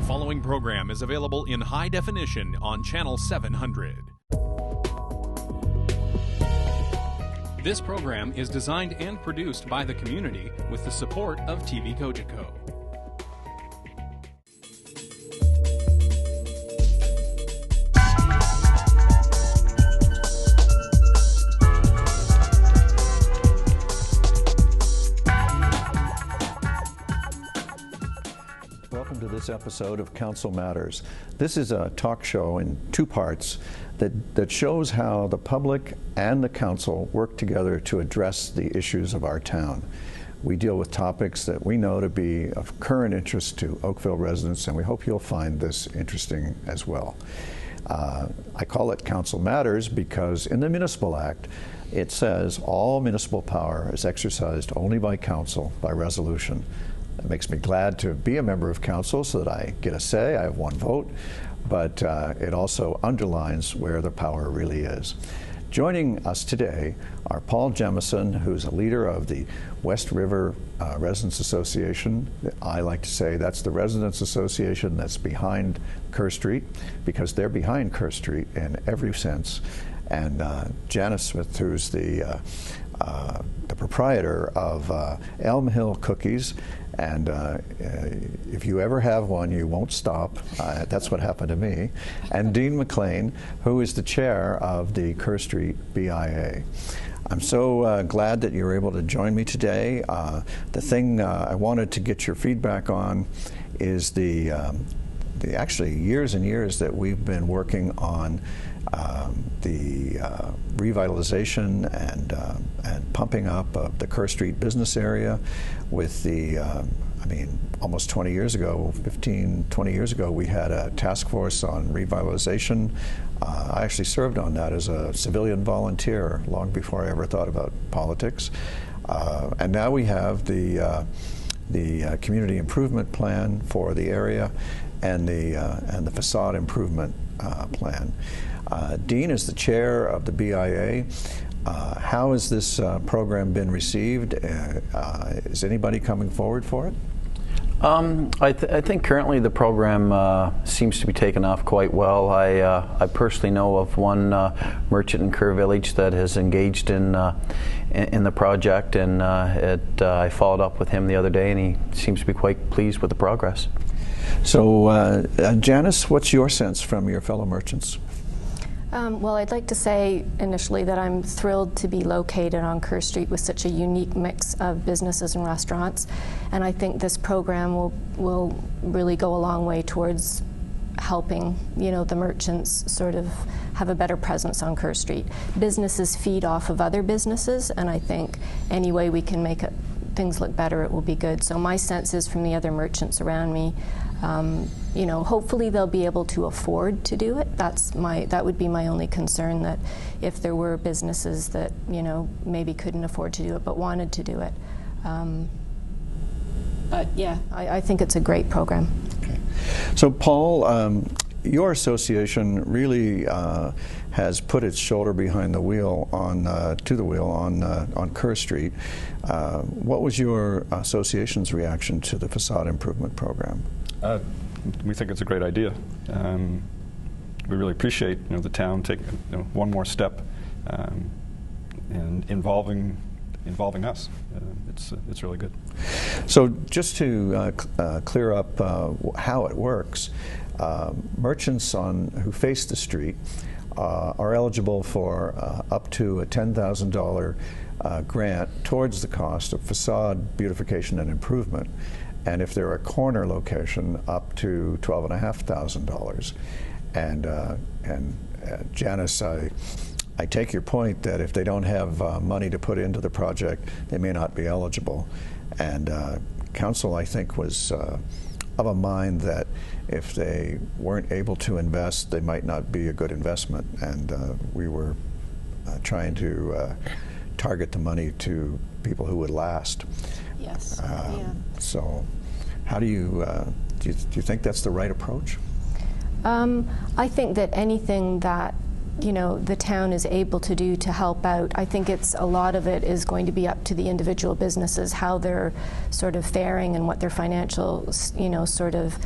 following program is available in high definition on Channel 700. This program is designed and produced by the community with the support of TV Cogeco. Welcome to this episode of Council Matters. This is a talk show in two parts that shows how the public and the council work together to address the issues of our town. We deal with topics that we know to be of current interest to Oakville residents, and we hope you'll find this interesting as well. I call it Council Matters because in the Municipal Act, it says all municipal power is exercised only by council by resolution. It makes me glad to be a member of council so that I get a say. I have one vote, but it also underlines where the power really is. Joining us today are Paul Jemison, who's a leader of the West River Residents Association. I like to say that's the residents association that's behind Kerr Street, because they're behind Kerr Street in every sense. And Janis Smith, who's the proprietor of Elm Hill Cookies. And if you ever have one, you won't stop. That's what happened to me. And Dean MacLean, who is the chair of the Kerr Street BIA. I'm so glad that you're able to join me today. The thing I wanted to get your feedback on is the actually years and years that we've been working on the revitalization and pumping up of the Kerr Street business area with the, almost 20 years ago, 20 years ago, we had a task force on revitalization. I actually served on that as a civilian volunteer long before I ever thought about politics. And now we have the community improvement plan for the area and the facade improvement plan. Dean is the chair of the BIA. How has this program been received? Is anybody coming forward for it? I think currently the program seems to be taking off quite well. I personally know of one merchant in Kerr Village that has engaged in the project, and I followed up with him the other day, and he seems to be quite pleased with the progress. So, Janis, what's your sense from your fellow merchants? Well, I'd like to say initially that I'm thrilled to be located on Kerr Street with such a unique mix of businesses and restaurants, and I think this program will really go a long way towards helping, the merchants sort of have a better presence on Kerr Street. Businesses feed off of other businesses, and I think any way we can make things look better, it will be good. So my sense is from the other merchants around me, hopefully they'll be able to afford to do it. That would be my only concern, that if there were businesses that, maybe couldn't afford to do it but wanted to do it. But yeah, I think it's a great program. Okay. So Paul, your association really has put its shoulder behind the wheel on Kerr Street. What was your association's reaction to the facade improvement program? We think it's a great idea. We really appreciate the town taking one more step and involving us. It's really good. So just to clear up how it works, merchants who face the street are eligible for up to a $10,000 grant towards the cost of facade beautification and improvement. And if they're a corner location, up to $12,500. And Janis, I take your point that if they don't have money to put into the project, they may not be eligible. And council, I think, was of a mind that if they weren't able to invest, they might not be a good investment. And we were trying to target the money to people who would last. Yes. So, how do you think that's the right approach? I think that anything that the town is able to do to help out, I think a lot of it is going to be up to the individual businesses, how they're sort of faring and what their financial, sort of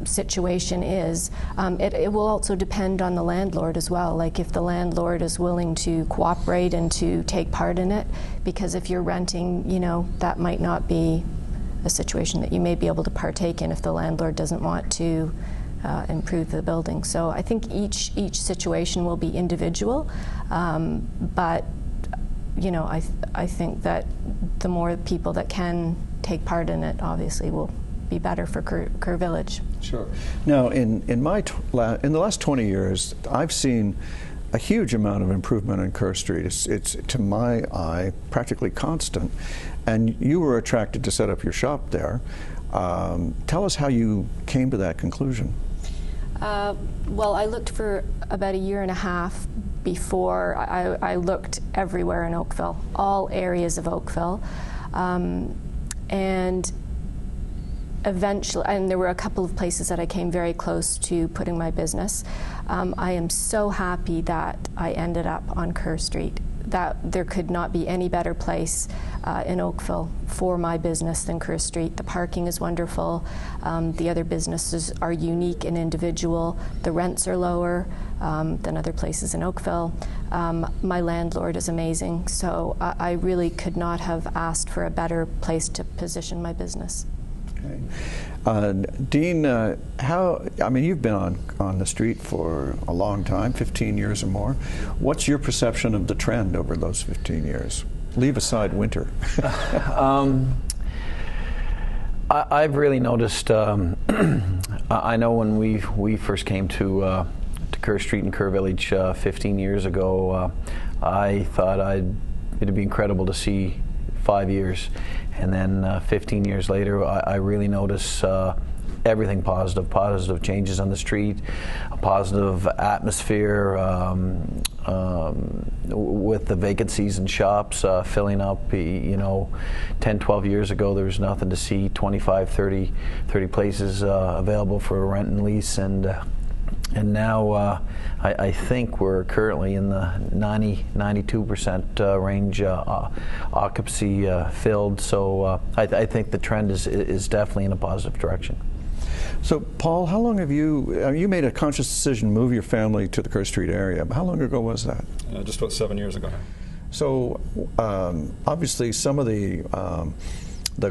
situation is. It will also depend on the landlord as well, like if the landlord is willing to cooperate and to take part in it, because if you're renting, you know, that might not be a situation that you may be able to partake in if the landlord doesn't want to improve the building. So I think each situation will be individual, but you know, I think that the more people that can take part in it, obviously, will be better for Kerr Village. Sure. Now, in the last 20 years, I've seen a huge amount of improvement in Kerr Street. It's to my eye practically constant, and you were attracted to set up your shop there. Tell us how you came to that conclusion. Well, I looked for about a year and a half before. I looked everywhere in Oakville, all areas of Oakville, and eventually, and there were a couple of places that I came very close to putting my business. I am so happy that I ended up on Kerr Street. That there could not be any better place in Oakville for my business than Kerr Street. The parking is wonderful. The other businesses are unique and individual. The rents are lower than other places in Oakville. My landlord is amazing, so I really could not have asked for a better place to position my business. Okay. Dean, I mean, you've been on the street for a long time, 15 years or more. What's your perception of the trend over those 15 years? Leave aside winter. I've really noticed, I know when we first came to Kerr Street in Kerr Village 15 years ago, I thought it'd be incredible to see 5 years. And then 15 years later, I really notice everything positive changes on the street, a positive atmosphere with the vacancies in shops filling up. You know, 10, 12 years ago, there was nothing to see, 25, 30 places available for rent and lease, and now I think we're currently in the 90–92% range occupancy filled. So I think the trend is definitely in a positive direction. So, Paul, how long have you made a conscious decision to move your family to the Kerr Street area? How long ago was that? Just about 7 years ago now. So, obviously, some of the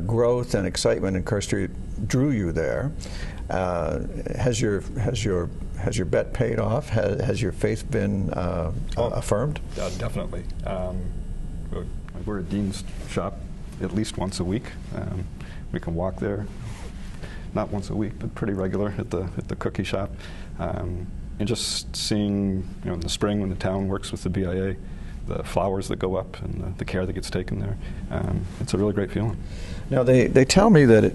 growth and excitement in Kerr Street drew you there. Has your bet paid off? Has your faith been affirmed? Definitely. We're at Dean's shop at least once a week. We can walk there, not once a week, but pretty regular at the cookie shop. And just seeing, you know, in the spring when the town works with the BIA, the flowers that go up and the care that gets taken there, it's a really great feeling. Now, they tell me that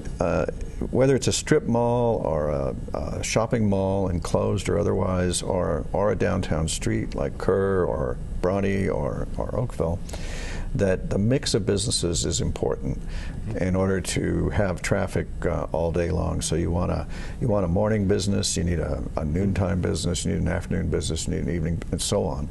whether it's a strip mall or a shopping mall, enclosed or otherwise, or a downtown street like Kerr or Bronte or Oakville, that the mix of businesses is important in order to have traffic all day long. So you want a morning business, you need a noontime business, you need an afternoon business, you need an evening, and so on.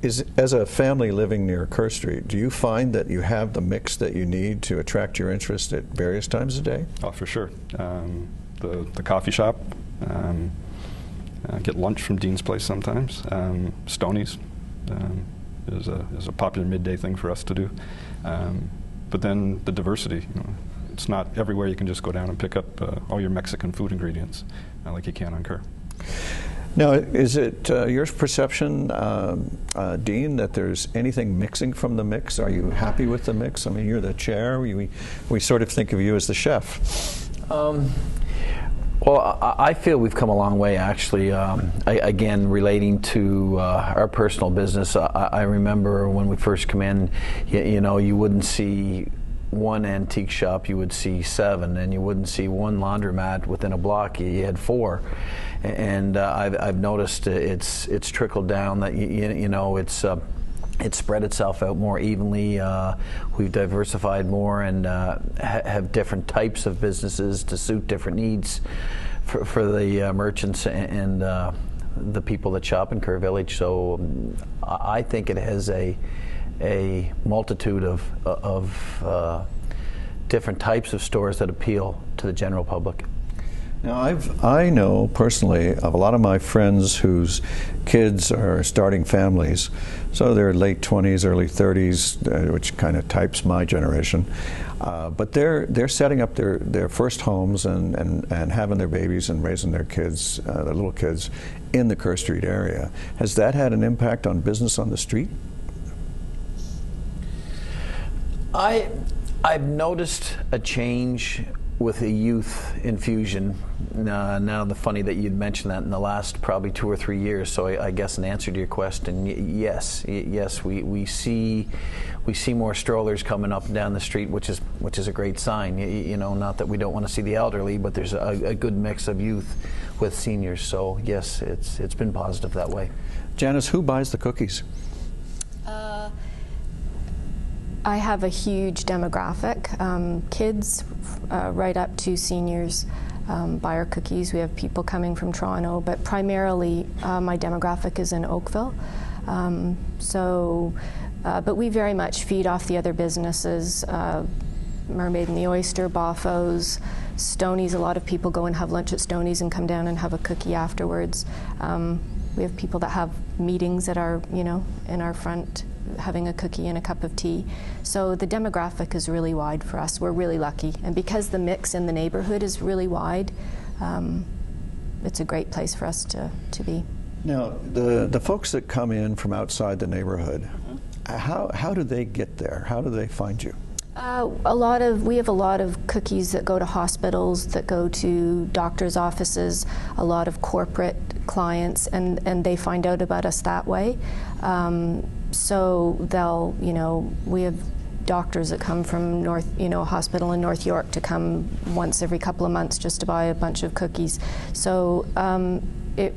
As a family living near Kerr Street, do you find that you have the mix that you need to attract your interest at various times of day? Oh, for sure. The coffee shop, get lunch from Dean's Place sometimes. Stoney's is a popular midday thing for us to do. But then the diversity, you know, it's not everywhere you can just go down and pick up all your Mexican food ingredients like you can on Kerr. Now, is it your perception, Dean, that there's anything mixing from the mix? Are you happy with the mix? I mean, you're the chair. We sort of think of you as the chef. Well, I feel we've come a long way, actually. Again, relating to our personal business, I remember when we first come in, you know, you wouldn't see one antique shop, you would see 7, and you wouldn't see one laundromat within a block. You had 4. And I've noticed it's trickled down, that you know, it's spread itself out more evenly. We've diversified more and have different types of businesses to suit different needs for the merchants and the people that shop in Kerr Village. So I think it has a multitude of different types of stores that appeal to the general public. Now, I know personally of a lot of my friends whose kids are starting families, so they're late 20s, early 30s, which kind of types my generation. But they're setting up their first homes and having their babies and raising their kids, their little kids, in the Kerr Street area. Has that had an impact on business on the street? I've noticed a change with a youth infusion. Now, the funny that you'd mentioned that in the last probably 2 or 3 years. So I guess in answer to your question, yes, we see more strollers coming up and down the street, which is a great sign. You know, not that we don't want to see the elderly, but there's a good mix of youth with seniors. So yes, it's been positive that way. Janis, who buys the cookies? I have a huge demographic. Kids right up to seniors buy our cookies. We have people coming from Toronto, but primarily my demographic is in Oakville. But we very much feed off the other businesses. Mermaid and the Oyster, Boffo's, Stoney's. A lot of people go and have lunch at Stoney's and come down and have a cookie afterwards. We have people that have meetings at our, in our front, having a cookie and a cup of tea. So the demographic is really wide for us. We're really lucky. And because the mix in the neighborhood is really wide, it's a great place for us to be. Now, the folks that come in from outside the neighborhood, how do they get there? How do they find you? We have a lot of cookies that go to hospitals, that go to doctors' offices, a lot of corporate clients, and they find out about us that way. So they'll, we have doctors that come from a hospital in North York to come once every couple of months just to buy a bunch of cookies. So it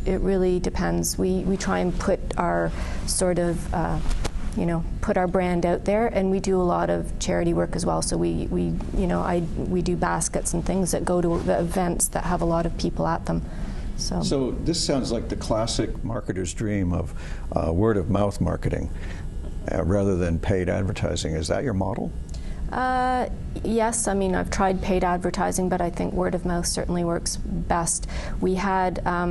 really depends. We try and put our sort of put our brand out there, and we do a lot of charity work as well. So we do baskets and things that go to the events that have a lot of people at them. So this sounds like the classic marketer's dream of word of mouth marketing rather than paid advertising. Is that your model? Yes, I mean, I've tried paid advertising, but I think word of mouth certainly works best. We had a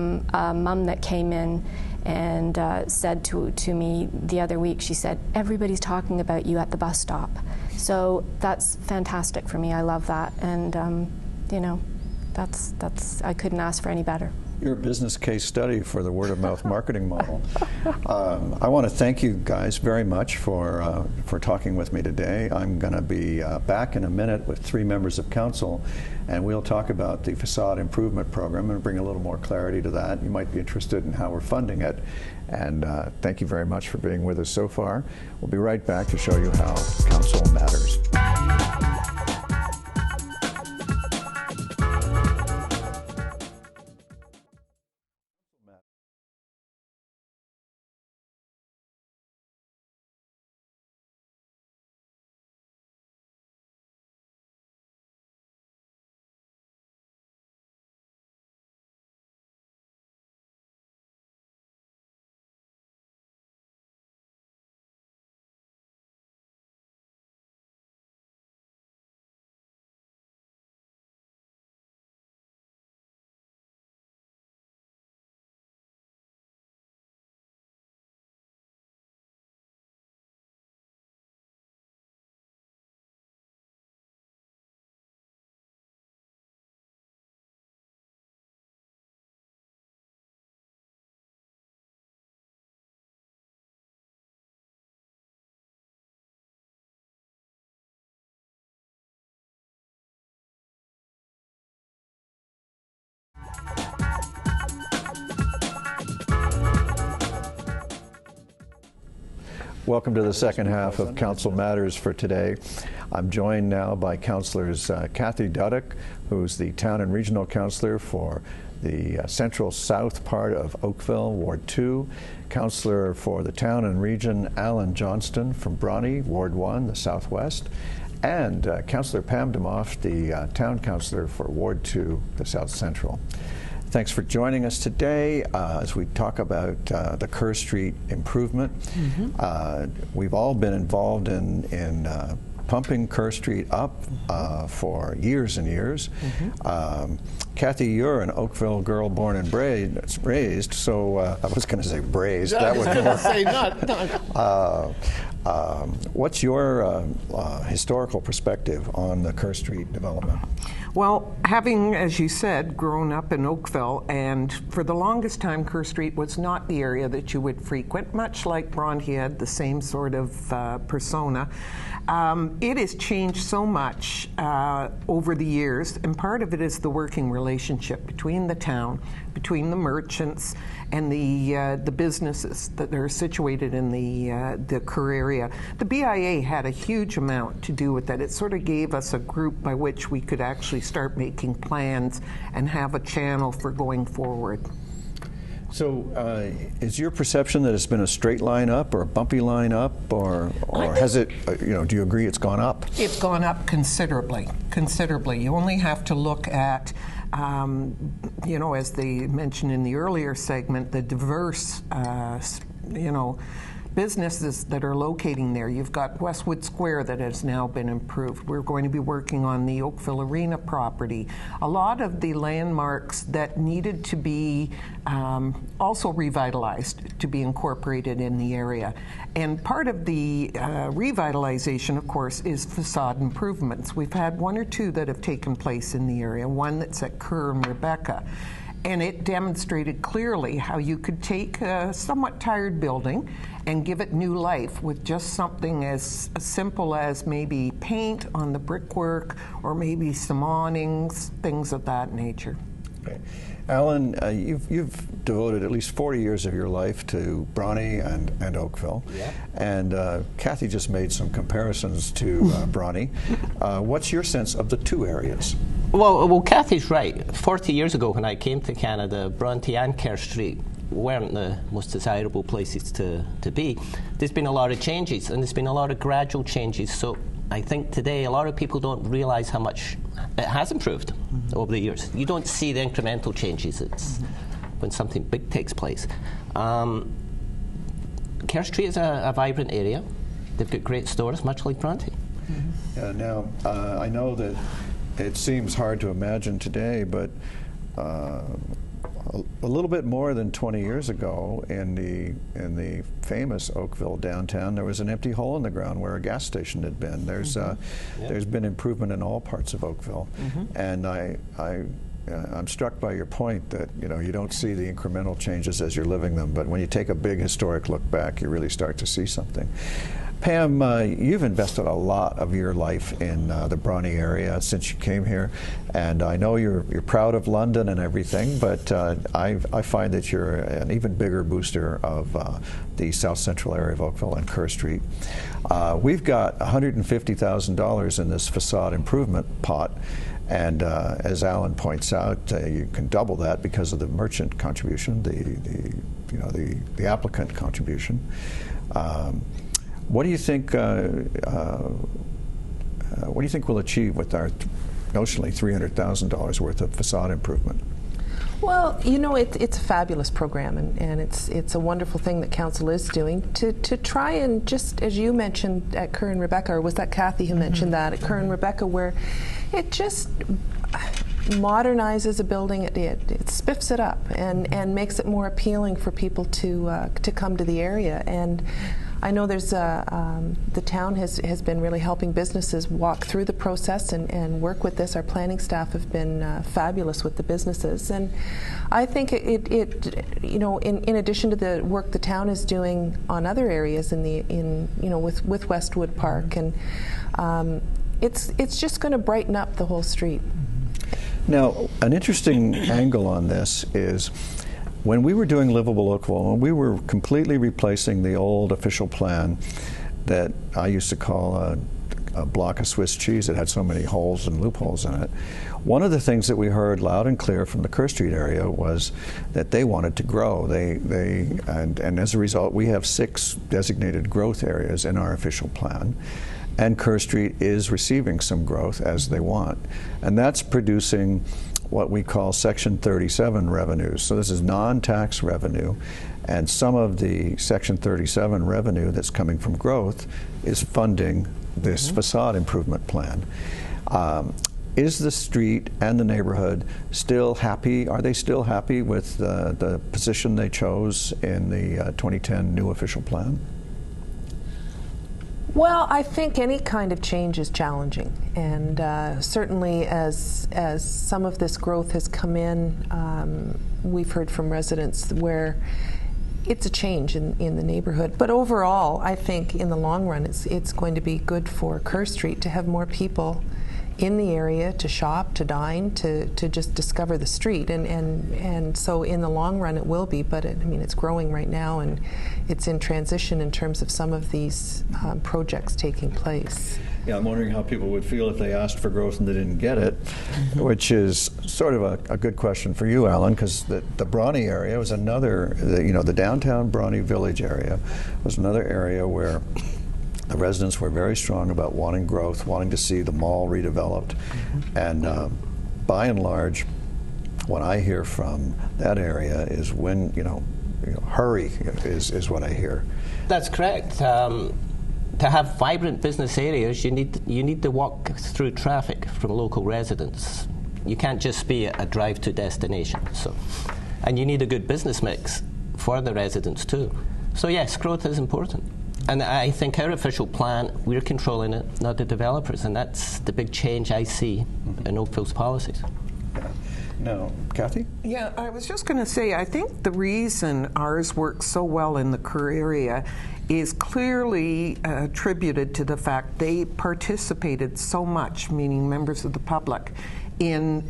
mum that came in and said to me the other week, she said, "Everybody's talking about you at the bus stop." So that's fantastic for me. I love that, and that's I couldn't ask for any better. You're a business case study for the word of mouth marketing model. I want to thank you guys very much for talking with me today. I'm going to be back in a minute with 3 members of council, and we'll talk about the facade improvement program and bring a little more clarity to that. You might be interested in how we're funding it. And thank you very much for being with us so far. We'll be right back to show you how council matters. Welcome to the second half of Council Matters for today. I'm joined now by Councillors Cathy Duddeck, who's the Town and Regional Councillor for the Central South part of Oakville, Ward 2. Councillor for the Town and Region, Alan Johnston from Bronte, Ward 1, the Southwest. And Councillor Pam Damoff, the Town Councillor for Ward 2, the South Central. Thanks for joining us today as we talk about the Kerr Street improvement. Mm-hmm. We've all been involved in pumping Kerr Street up for years and years. Kathy, you're an Oakville girl born and raised, so I was going to say braised. I was going to say not. What's your historical perspective on the Kerr Street development? Well, having, as you said, grown up in Oakville, and for the longest time, Kerr Street was not the area that you would frequent, much like Bronte had the same sort of persona. It has changed so much over the years, and part of it is the working relationship between the town, between the merchants, and the businesses that are situated in the Kerr area. The BIA had a huge amount to do with that. It sort of gave us a group by which we could actually start making plans and have a channel for going forward. So is your perception that it's been a straight line up or a bumpy line up, or has it, do you agree it's gone up? It's gone up considerably, considerably. You only have to look at, as they mentioned in the earlier segment, the diverse, businesses that are locating there. You've got Westwood Square that has now been improved. We're going to be working on the Oakville Arena property. A lot of the landmarks that needed to be also revitalized to be incorporated in the area. And part of the revitalization, of course, is facade improvements. We've had one or two that have taken place in the area, one that's at Kerr and Rebecca. And it demonstrated clearly how you could take a somewhat tired building and give it new life with just something as simple as maybe paint on the brickwork or maybe some awnings, things of that nature. Okay. Alan, you've devoted at least 40 years of your life to Bronte and Oakville. Yeah. And Kathy just made some comparisons to Bronte. What's your sense of the two areas? Well, Kathy's right. 40 years ago when I came to Canada, Bronte and Kerr Street weren't the most desirable places to be. There's been a lot of changes, and there's been a lot of gradual changes. So I think today a lot of people don't realize how much it has improved over the years. You don't see the incremental changes. It's when something big takes place. Kerr Street is a vibrant area. They've got great stores, much like Bronte. Now, I know that it seems hard to imagine today, but a little bit more than 20 years ago, in the famous Oakville Downtown, there was an empty hole in the ground where a gas station had been. There's been improvement in all parts of Oakville, and I'm struck by your point that you don't see the incremental changes as you're living them, but when you take a big historic look back, you really start to see something. Pam, you've invested a lot of your life in the Bronte area since you came here, and I know you're proud of London and everything, but I find that you're an even bigger booster of the South Central area of Oakville and Kerr Street. We've got $150,000 in this facade improvement pot, and as Alan points out, you can double that because of the merchant contribution, the applicant contribution. What do you think? What do you think we'll achieve with our notionally $300,000 worth of facade improvement? Well, it's a fabulous program, and it's a wonderful thing that Council is doing to try and, just as you mentioned at Kerr and Rebecca, or was that Kathy who mentioned that at Kerr and Rebecca, where it just modernizes a building, it spiffs it up and makes it more appealing for people to come to the area. And I know there's the town has been really helping businesses walk through the process and work with this. Our planning staff have been fabulous with the businesses, and I think in addition to the work the town is doing on other areas with Westwood Park, and it's just going to brighten up the whole street. Now, an interesting angle on this is, when we were doing Livable Oakville, when we were completely replacing the old official plan that I used to call a block of Swiss cheese, it had so many holes and loopholes in it, one of the things that we heard loud and clear from the Kerr Street area was that they wanted to grow. And as a result, we have 6 designated growth areas in our official plan. And Kerr Street is receiving some growth as they want. And that's producing what we call Section 37 revenues. So this is non-tax revenue, and some of the Section 37 revenue that's coming from growth is funding this facade improvement plan. Is the street and the neighborhood still happy? Are they still happy with the position they chose in the 2010 new official plan? Well, I think any kind of change is challenging, and certainly as some of this growth has come in, we've heard from residents where it's a change in the neighborhood. But overall, I think in the long run, it's going to be good for Kerr Street to have more people in the area to shop, to dine, to just discover the street, and so in the long run it will be. But I mean, it's growing right now, and it's in transition in terms of some of these projects taking place. Yeah, I'm wondering how people would feel if they asked for growth and they didn't get it, which is sort of a good question for you, Alan, because the Bronte area was another, the downtown Bronte Village area was another area where the residents were very strong about wanting growth, wanting to see the mall redeveloped, and by and large, what I hear from that area is when, hurry is what I hear. That's correct. To have vibrant business areas, you need to walk through traffic from local residents. You can't just be a drive to destination. And you need a good business mix for the residents too. So yes, growth is important. And I think our official plan, we're controlling it, not the developers, and that's the big change I see in Oakville's policies. Now, Cathy? Yeah, I was just going to say, I think the reason ours works so well in the Kerr area is clearly attributed to the fact they participated so much, meaning members of the public, in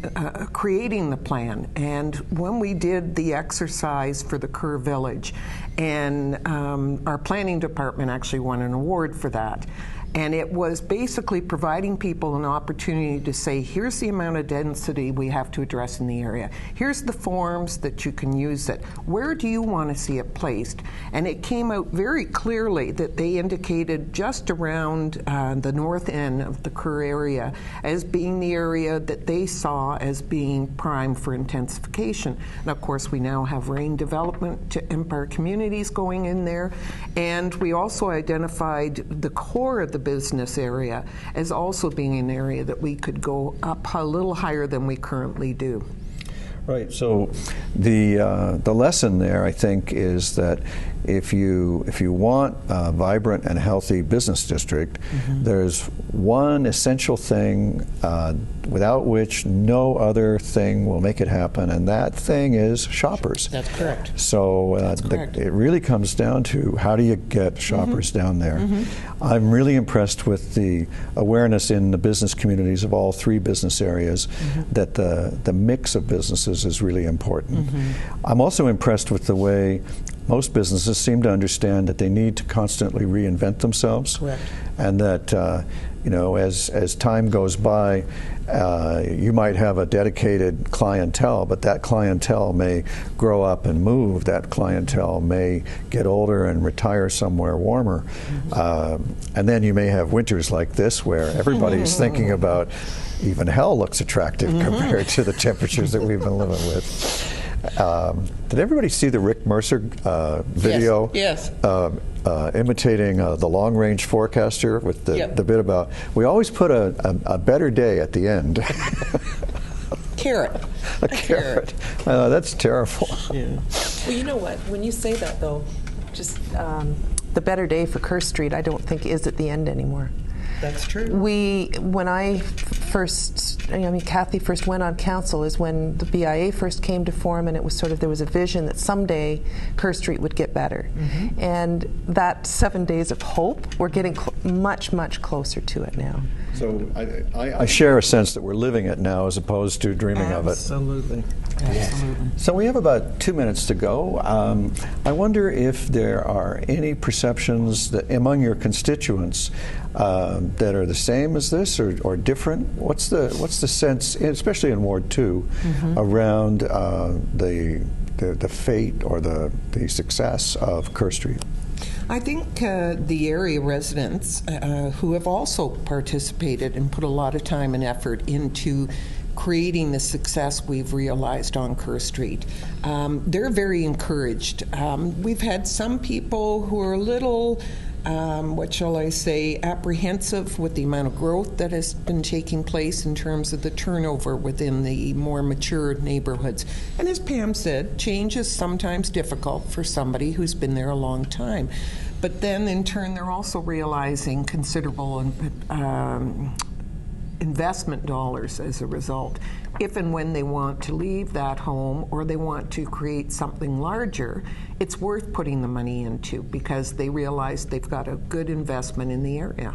creating the plan. And when we did the exercise for the Kerr Village, and our planning department actually won an award for that, and it was basically providing people an opportunity to say, here's the amount of density we have to address in the area. Here's the forms that you can use it. Where do you want to see it placed? And it came out very clearly that they indicated just around the north end of the Kerr area as being the area that they saw as being prime for intensification. And of course, we now have Rain Development to Empire Communities going in there. And we also identified the core of the business area as also being an area that we could go up a little higher than we currently do. Right. So the lesson there, I think, is that if you want a vibrant and healthy business district, there's one essential thing without which no other thing will make it happen, and that thing is shoppers. That's correct. So it really comes down to how do you get shoppers down there. I'm really impressed with the awareness in the business communities of all three business areas that the mix of businesses is really important. I'm also impressed with the way most businesses seem to understand that they need to constantly reinvent themselves. Correct. And that as time goes by, you might have a dedicated clientele, but that clientele may grow up and move. That clientele may get older and retire somewhere warmer. And then you may have winters like this where everybody's thinking about, even hell looks attractive compared to the temperatures that we've been living with. Did everybody see the Rick Mercer video? Yes. Imitating the long-range forecaster with the bit about, we always put a better day at the end. Carrot. A carrot. That's terrible. Yeah. Well, you know what? When you say that, though, just the better day for Kerr Street, I don't think is at the end anymore. That's true. When Cathy first went on council is when the BIA first came to form, and it was sort of, there was a vision that someday Kerr Street would get better. And that 7 days of hope, we're getting much, much closer to it now. So I share a sense that we're living it now as opposed to dreaming of it. Absolutely. So we have about 2 minutes to go. I wonder if there are any perceptions that among your constituents that are the same as this or different. What's the sense, especially in Ward 2, around the fate or the success of Kerr Street? I think the area residents who have also participated and put a lot of time and effort into creating the success we've realized on Kerr Street, they're very encouraged. We've had some people who are a little what shall I say, apprehensive with the amount of growth that has been taking place in terms of the turnover within the more mature neighborhoods. And as Pam said, change is sometimes difficult for somebody who's been there a long time. But then in turn, they're also realizing considerable investment dollars as a result. If and when they want to leave that home or they want to create something larger, it's worth putting the money into because they realize they've got a good investment in the area.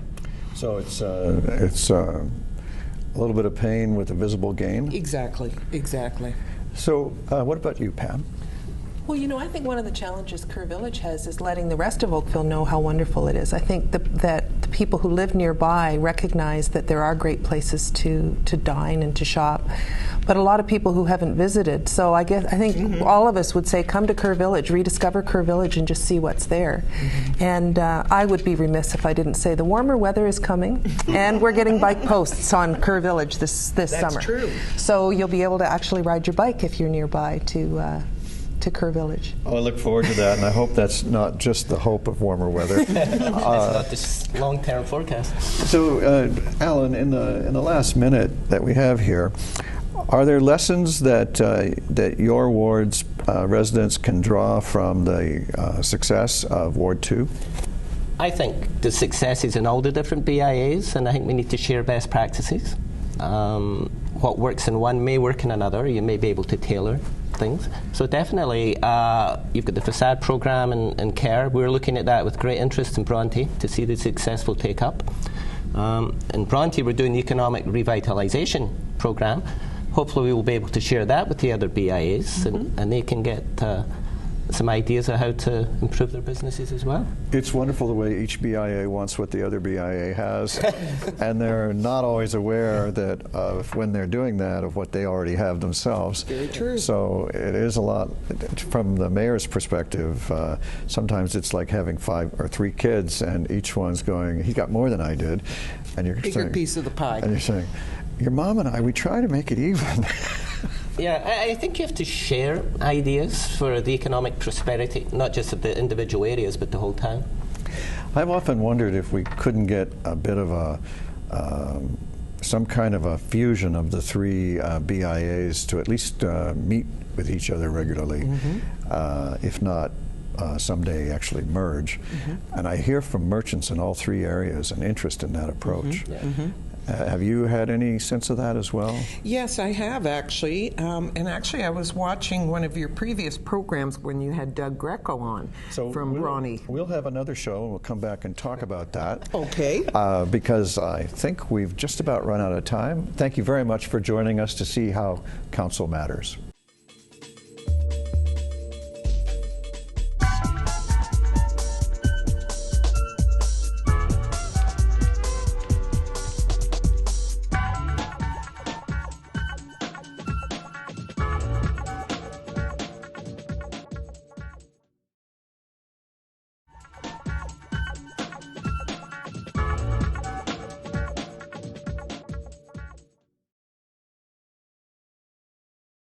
So it's a little bit of pain with a visible gain? Exactly, exactly. So what about you, Pam? Well, you know, I think one of the challenges Kerr Village has is letting the rest of Oakville know how wonderful it is. I think that the people who live nearby recognize that there are great places to dine and to shop, but a lot of people who haven't visited. So I think all of us would say, come to Kerr Village, rediscover Kerr Village, and just see what's there. And I would be remiss if I didn't say the warmer weather is coming, and we're getting bike posts on Kerr Village this summer. That's true. So you'll be able to actually ride your bike if you're nearby to Kerr Village. Oh, I look forward to that, and I hope that's not just the hope of warmer weather. It's not just long-term forecast. So, Alan, in the last minute that we have here, are there lessons that your ward's residents can draw from the success of Ward 2? I think the success is in all the different BIAs, and I think we need to share best practices. What works in one may work in another. You may be able to tailor things. So definitely, you've got the facade program in Kerr. We're looking at that with great interest in Bronte to see the successful take-up. In Bronte, we're doing the economic revitalization program. Hopefully, we will be able to share that with the other BIAs, and they can get some ideas of how to improve their businesses as well. It's wonderful the way each BIA wants what the other BIA has, and they're not always aware that when they're doing that of what they already have themselves. Very true. So it is a lot, from the mayor's perspective, sometimes it's like having 5 or 3 kids and each one's going, he got more than I did. And you're Bigger saying, piece of the pie. And you're saying, your mom and I, we try to make it even. Yeah, I think you have to share ideas for the economic prosperity, not just of the individual areas, but the whole town. I've often wondered if we couldn't get a bit of a some kind of a fusion of the 3 BIAs to at least meet with each other regularly, if not someday actually merge. And I hear from merchants in all 3 areas an interest in that approach. Have you had any sense of that as well? Yes, I have actually. And actually, I was watching one of your previous programs when you had Doug Greco on from Bronte. We'll have another show and we'll come back and talk about that. Okay. Because I think we've just about run out of time. Thank you very much for joining us to see how council matters.